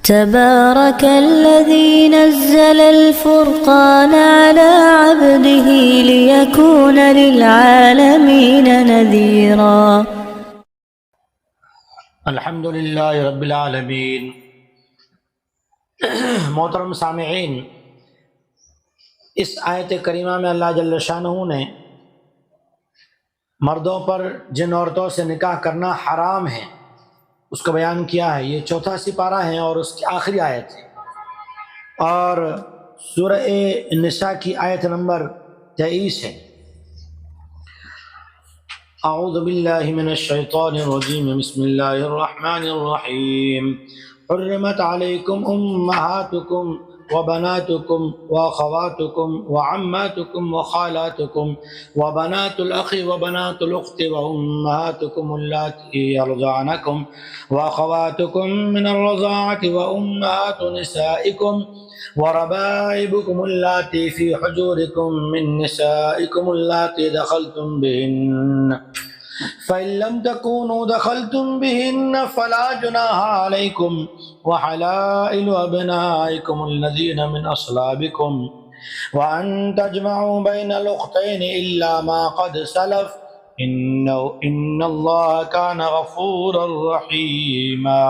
تبارك الذي نزل الفرقان على عبده ليكون للعالمين نذيرا۔ الحمد للہ رب العالمین۔ محترم سامعین، اس آیت کریمہ میں اللہ جل شانہ نے مردوں پر جن عورتوں سے نکاح کرنا حرام ہے اس کا بیان کیا ہے۔ یہ چوتھا سپارہ ہے اور اس کی آخری آیت ہے، اور سورہ نساء کی آیت نمبر 23 ہے۔ اعوذ باللہ من الشیطان الرجیم، بسم اللہ الرحمن الرحیم۔ حرمت علیکم امہاتکم وبناتکم واخواتکم وعماتکم وخالاتکم وبنات الاخ وبنات الاخت وامہاتکم اللاتی ارضعنکم واخواتکم من الرضاعة وامہات نسائکم وربائبکم اللاتی فی حجورکم من نسائکم اللاتی دخلتم بہن فإن لم تكونوا دخلتم بهن فلا جناح عليكم وحلائل أبنائكم الذين من أصلابكم وأن تجمعوا بين الأختين إلا ما قد سلف إن الله كان غفورا رحيما۔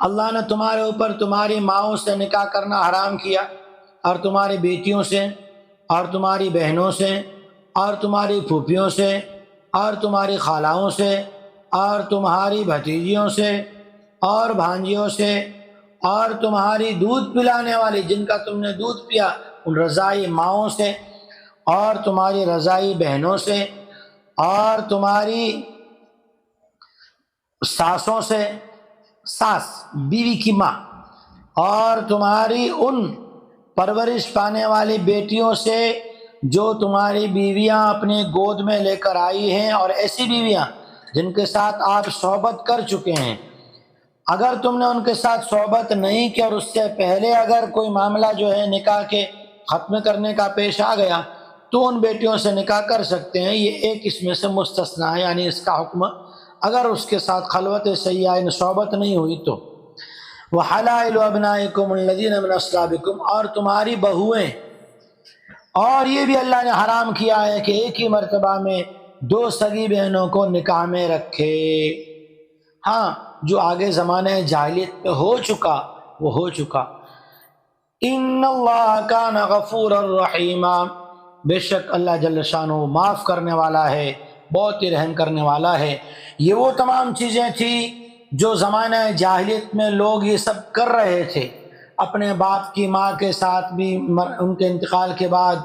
اللہ نے تمہارے اوپر تمہاری ماؤں سے نکاح کرنا حرام کیا، اور تمہاری بیٹیوں سے، اور تمہاری بہنوں سے، اور تمہاری پھوپھیوں سے، اور تمہاری خالاؤں سے، اور تمہاری بھتیجیوں سے، اور بھانجیوں سے، اور تمہاری دودھ پلانے والی جن کا تم نے دودھ پیا ان رضاعی ماؤں سے، اور تمہاری رضاعی بہنوں سے، اور تمہاری ساسوں سے، ساس بیوی کی ماں، اور تمہاری ان پرورش پانے والی بیٹیوں سے جو تمہاری بیویاں اپنی گود میں لے کر آئی ہیں، اور ایسی بیویاں جن کے ساتھ آپ صحبت کر چکے ہیں۔ اگر تم نے ان کے ساتھ صحبت نہیں کی اور اس سے پہلے اگر کوئی معاملہ جو ہے نکاح کے ختم کرنے کا پیش آ گیا تو ان بیٹیوں سے نکاح کر سکتے ہیں۔ یہ ایک اس میں سے مستثنیٰ ہے، یعنی اس کا حکم اگر اس کے ساتھ خلوت سیاح صحبت نہیں ہوئی تو۔ وَحَلَائِلُ أَبْنَائِكُمُ الَّذِينَ مِنْ أَصْلَابِكُمْ، اور تمہاری بہویں، اور یہ بھی اللہ نے حرام کیا ہے کہ ایک ہی مرتبہ میں دو سگی بہنوں کو نکاح میں رکھے۔ ہاں، جو آگے زمانہ جاہلیت میں ہو چکا وہ ہو چکا۔ ان اللہ کان غفورا رحیما، بے شک اللہ جل شانہ معاف کرنے والا ہے، بہت ہی رحم کرنے والا ہے۔ یہ وہ تمام چیزیں تھیں جو زمانہ جاہلیت میں لوگ یہ سب کر رہے تھے، اپنے باپ کی ماں کے ساتھ بھی ان کے انتقال کے بعد،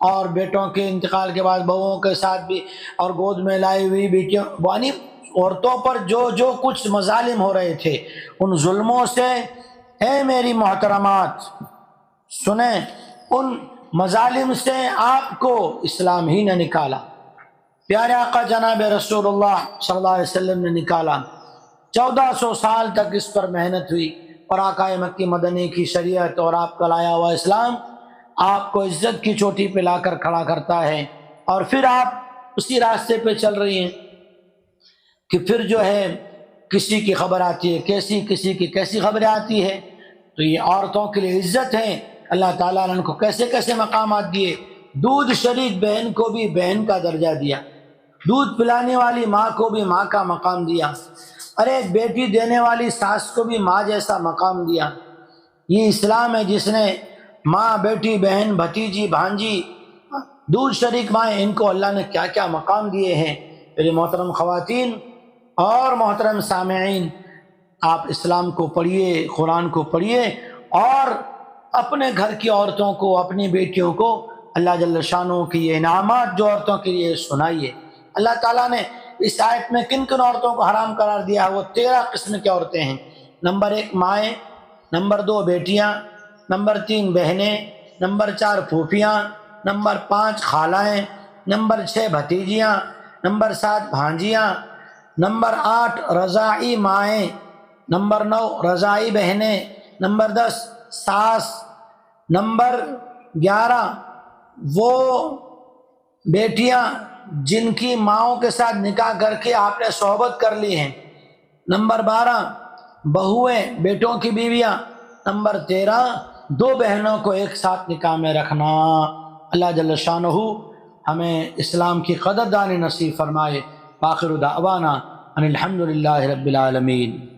اور بیٹوں کے انتقال کے بعد بہوؤں کے ساتھ بھی، اور گود میں لائی ہوئی بیٹیوں، یعنی عورتوں پر جو کچھ مظالم ہو رہے تھے ان ظلموں سے، اے میری محترمات سنیں، ان مظالم سے آپ کو اسلام ہی نے نکالا، پیارے آقا جناب رسول اللہ صلی اللہ علیہ وسلم نے نکالا۔ 1400 سال تک اس پر محنت ہوئی، اور آقا مکی مدنی کی شریعت اور آپ کا لایا ہوا اسلام آپ کو عزت کی چوٹی پہ لا کر کھڑا کرتا ہے، اور پھر آپ اسی راستے پہ چل رہی ہیں کہ پھر جو ہے کسی کی خبر آتی ہے کیسی، کسی کی کیسی خبریں آتی ہے۔ تو یہ عورتوں کے لیے عزت ہے، اللہ تعالیٰ نے ان کو کیسے کیسے مقامات دیے۔ دودھ شریک بہن کو بھی بہن کا درجہ دیا، دودھ پلانے والی ماں کو بھی ماں کا مقام دیا، ارے بیٹی دینے والی ساس کو بھی ماں جیسا مقام دیا۔ یہ اسلام ہے جس نے ماں، بیٹی، بہن، بھتیجی، بھانجی، دودھ شریک مائیں، ان کو اللہ نے کیا کیا مقام دیے ہیں۔ میری محترم خواتین اور محترم سامعین، آپ اسلام کو پڑھیے، قرآن کو پڑھیے، اور اپنے گھر کی عورتوں کو، اپنی بیٹیوں کو اللہ جل شانہ کی یہ انعامات جو عورتوں کے لیے سنائیے۔ اللہ تعالیٰ نے اس آیت میں کن کن عورتوں کو حرام قرار دیا ہے؟ وہ 13 قسم کی عورتیں ہیں۔ نمبر 1 مائیں، نمبر 2 بیٹیاں، نمبر 3 بہنیں، نمبر 4 پھوپھیاں، نمبر 5 خالائیں، نمبر 6 بھتیجیاں، نمبر 7 بھانجیاں، نمبر 8 رضاعی مائیں، نمبر 9 رضاعی بہنیں، نمبر 10 ساس، نمبر 11 وہ بیٹیاں جن کی ماؤں کے ساتھ نکاح کر کے آپ نے صحبت کر لی ہیں، نمبر 12 بہویں بیٹوں کی بیویاں، نمبر 13 دو بہنوں کو ایک ساتھ نکاح میں رکھنا۔ اللہ جل شانہ ہمیں اسلام کی قدردانی نصیب فرمائے۔ آخر دعوانا ان الحمد للہ رب العالمین۔